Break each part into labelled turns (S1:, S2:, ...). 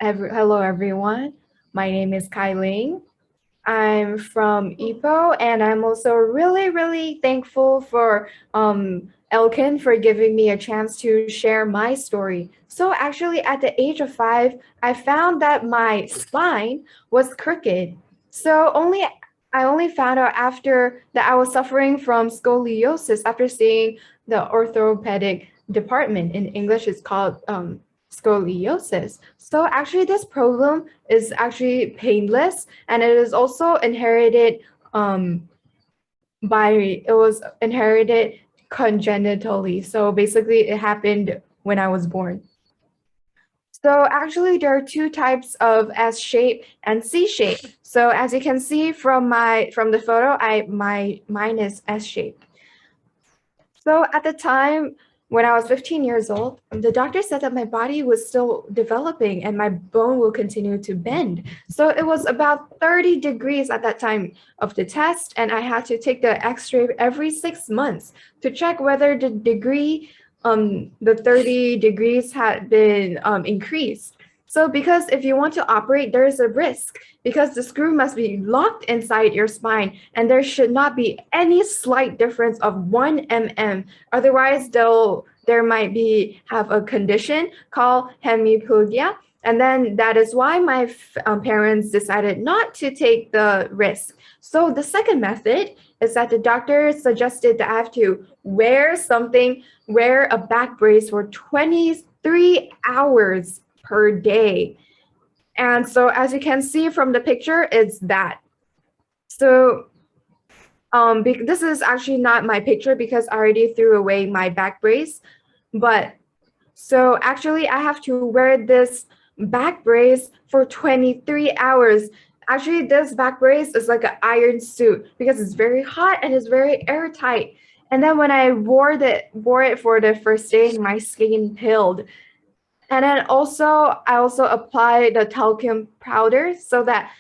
S1: Hello, everyone. My name is Ling. I'm from Ipoh, and I'm also really thankful for Elken for giving me a chance to share my story. So, actually, at the age of 5, I found that my spine was crooked. So, I only found out after that I was suffering from scoliosis after seeing the orthopedic department. In English, it's called scoliosis. So actually, this problem is actually painless, and it is also inherited um, it was inherited congenitally. So basically, it happened when I was born. So actually, there are two types of S shape and C shape. So as you can see from the photo, mine is S shape. So at the time when I was 15 years old, the doctor said that my body was still developing and my bone will continue to bend. So it was about 30 degrees at that time of the test, and I had to take the x-ray every 6 months to check whether the 30 degrees had been increased. So because if you want to operate, there is a risk because the screw must be locked inside your spine and there should not be any slight difference of 1 mm. Otherwise, there might be have a condition called hemiplegia. And then that is why my parents decided not to take the risk. So the second method is that the doctor suggested that I have to wear a back brace for 23 hours per day. And so as you can see from the picture, it's that. So this is actually not my picture because I already threw away my back brace. But so actually I have to wear this back brace for 23 hours. Actually, this back brace is like an iron suit because it's very hot and it's very airtight. And then when I wore it for the first day, my skin peeled. And then I also apply the talcum powder so that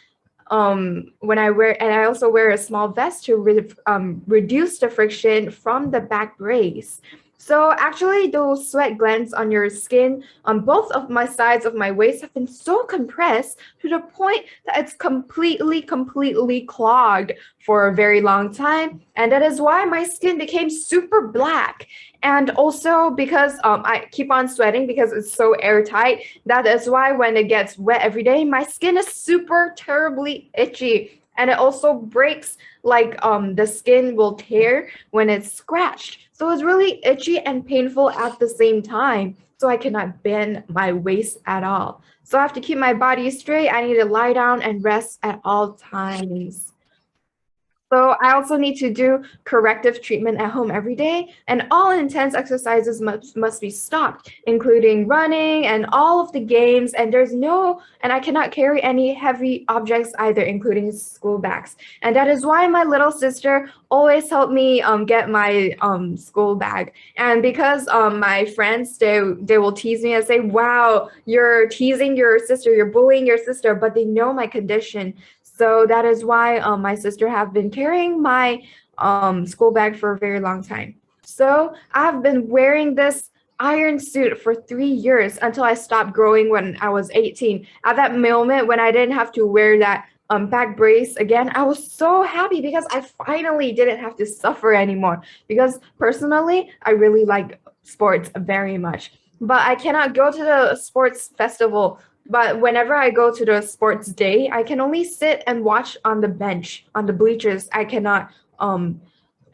S1: when I wear, and I also wear a small vest to reduce the friction from the back brace. So actually, those sweat glands on your skin on both of my sides of my waist have been so compressed to the point that it's completely clogged for a very long time. And that is why my skin became super black. And also because I keep on sweating because it's so airtight. That is why when it gets wet every day, my skin is super terribly itchy. And it also breaks like the skin will tear when it's scratched. So it's really itchy and painful at the same time. So I cannot bend my waist at all. So I have to keep my body straight. I need to lie down and rest at all times. So I also need to do corrective treatment at home every day, and all intense exercises must be stopped, including running and all of the games. And I cannot carry any heavy objects either, including school bags. And that is why my little sister always helped me get my school bag. And because my friends they will tease me and say, "Wow, you're teasing your sister, you're bullying your sister," but they know my condition. So that is why my sister have been carrying my school bag for a very long time. So I've been wearing this iron suit for 3 years until I stopped growing when I was 18. At that moment when I didn't have to wear that back brace again, I was so happy because I finally didn't have to suffer anymore. Because personally, I really like sports very much. But I cannot go to the sports festival, but whenever I go to the sports day, I can only sit and watch on the bench, on the bleachers. I cannot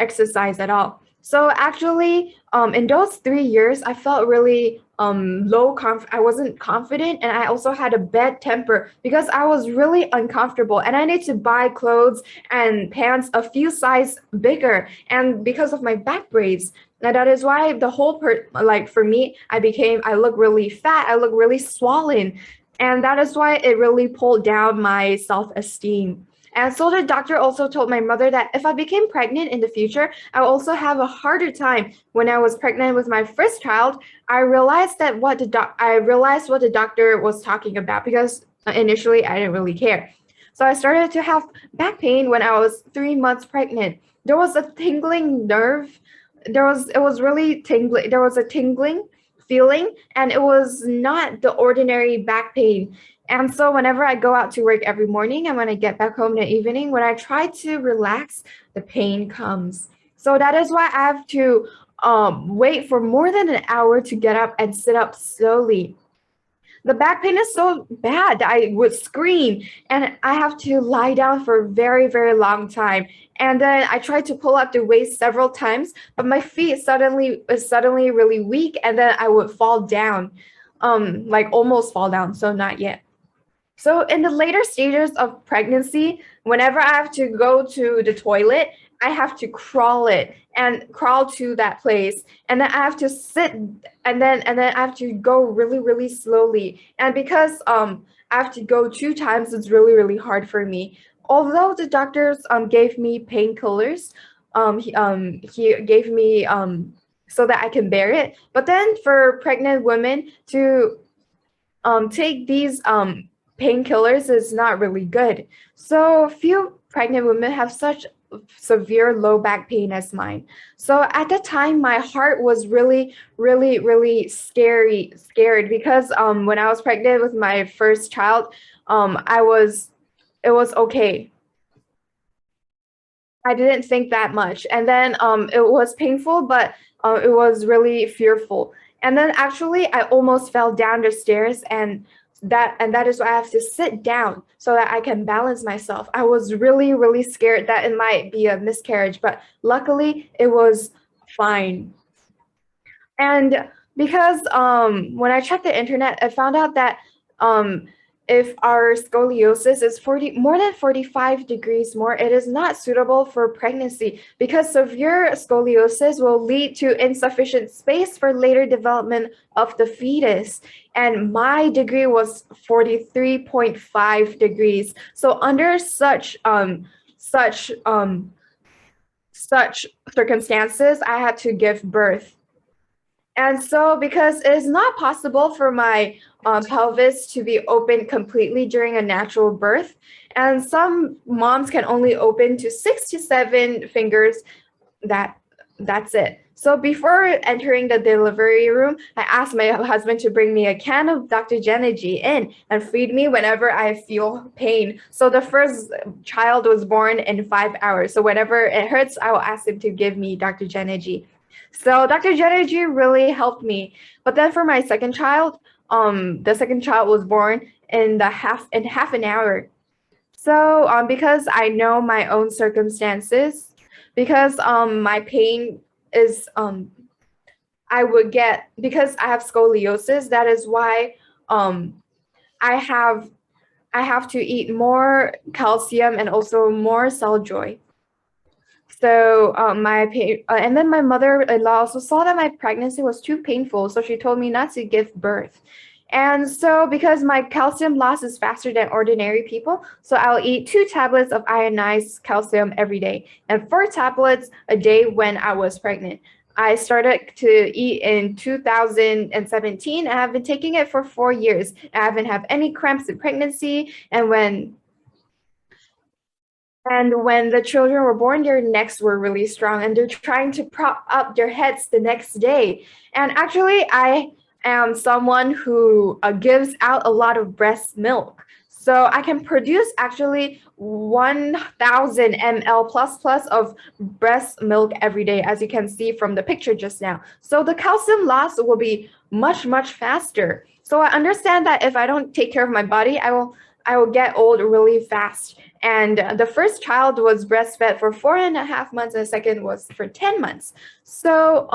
S1: exercise at all. So actually, in those 3 years, I felt really I wasn't confident, and I also had a bad temper because I was really uncomfortable, and I need to buy clothes and pants a few size bigger, and because of my back brace. Now that is why like for me, I look really fat, I look really swollen, and that is why it really pulled down my self-esteem. And so the doctor also told my mother that if I became pregnant in the future, I will also have a harder time. When I was pregnant with my first child, I realized what the doctor was talking about because initially I didn't really care. So I started to have back pain when I was 3 months pregnant. There was a tingling nerve. It was really tingling. There was a tingling feeling, and it was not the ordinary back pain. And so whenever I go out to work every morning and when I get back home in the evening, when I try to relax, the pain comes. So that is why I have to wait for more than an hour to get up and sit up slowly. The back pain is so bad that I would scream and I have to lie down for a very, very long time. And then I tried to pull up the waist several times, but my feet suddenly really weak, and then I would fall down, like almost fall down. So not yet. So in the later stages of pregnancy, whenever I have to go to the toilet, I have to crawl it and crawl to that place. And then I have to sit and then I have to go really, really slowly. And because I have to go two times, it's really, really hard for me. Although the doctors gave me painkillers, he gave me so that I can bear it. But then for pregnant women to take these painkillers is not really good. So few pregnant women have such severe low back pain as mine. So at the time, my heart was really, really, really scared because when I was pregnant with my first child, it was okay. I didn't think that much. And then it was painful, but it was really fearful. And then actually I almost fell down the stairs, and that is why I have to sit down so that I can balance myself. I was really, really scared that it might be a miscarriage, but luckily it was fine. And because when I checked the internet, I found out that um, if our scoliosis is 40 more than 45 degrees more, it is not suitable for pregnancy because severe scoliosis will lead to insufficient space for later development of the fetus. And my degree was 43.5 degrees. So under such circumstances, I had to give birth. And so, because it is not possible for my pelvis to be open completely during a natural birth, and some moms can only open to 6 to 7 fingers, that that's it. So before entering the delivery room, I asked my husband to bring me a can of Dr. Genegy in and feed me whenever I feel pain. So the first child was born in 5 hours. So whenever it hurts, I will ask him to give me Dr. Genegy. So Dr. Genegy really helped me. But then for my second child, the second child was born in half an hour. So because I know my own circumstances, because my pain is I would get because I have scoliosis. That is why um I have I have to eat more calcium and also more cell joy. So and then my mother-in-law also saw that my pregnancy was too painful, so she told me not to give birth. And so because my calcium loss is faster than ordinary people, so I'll eat 2 tablets of ionized calcium every day and 4 tablets a day when I was pregnant. I started to eat in 2017 and I've been taking it for 4 years. I haven't had any cramps in pregnancy, and when the children were born, their necks were really strong and they're trying to prop up their heads the next day. And actually, I am someone who gives out a lot of breast milk. So I can produce actually 1,000 ml plus of breast milk every day, as you can see from the picture just now. So the calcium loss will be much, much faster. So I understand that if I don't take care of my body, I will get old really fast. And the first child was breastfed for 4.5 months, and the second was for 10 months. So,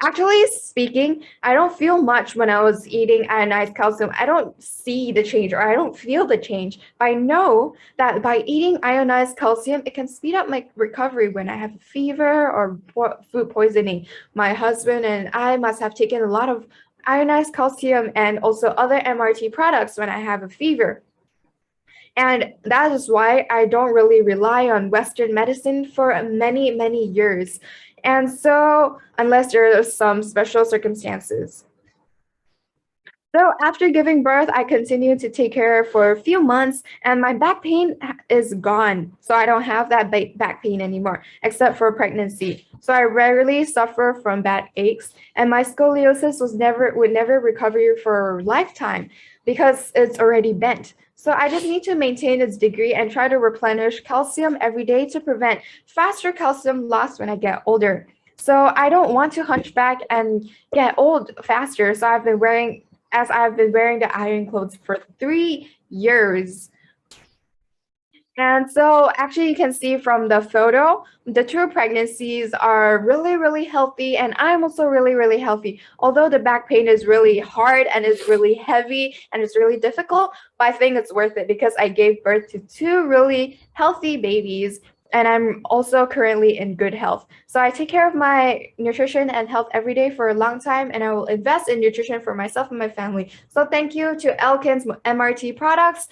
S1: actually speaking, I don't feel much when I was eating ionized calcium. I don't see the change or I don't feel the change. But I know that by eating ionized calcium, it can speed up my recovery when I have a fever or food poisoning. My husband and I must have taken a lot of ionized calcium and also other MRT products when I have a fever. And that is why I don't really rely on Western medicine for many, many years. And so, unless there are some special circumstances. So, after giving birth, I continued to take care for a few months, and my back pain is gone. So, I don't have that back pain anymore, except for pregnancy. So, I rarely suffer from back aches, and my scoliosis would never recover for a lifetime because it's already bent. So I just need to maintain its degree and try to replenish calcium every day to prevent faster calcium loss when I get older. So I don't want to hunchback and get old faster. So I've been wearing the iron clothes for 3 years. And so actually you can see from the photo, the two pregnancies are really, really healthy. And I'm also really, really healthy. Although the back pain is really hard and it's really heavy and it's really difficult, but I think it's worth it because I gave birth to two really healthy babies. And I'm also currently in good health. So I take care of my nutrition and health every day for a long time, and I will invest in nutrition for myself and my family. So thank you to Elken's MRT products.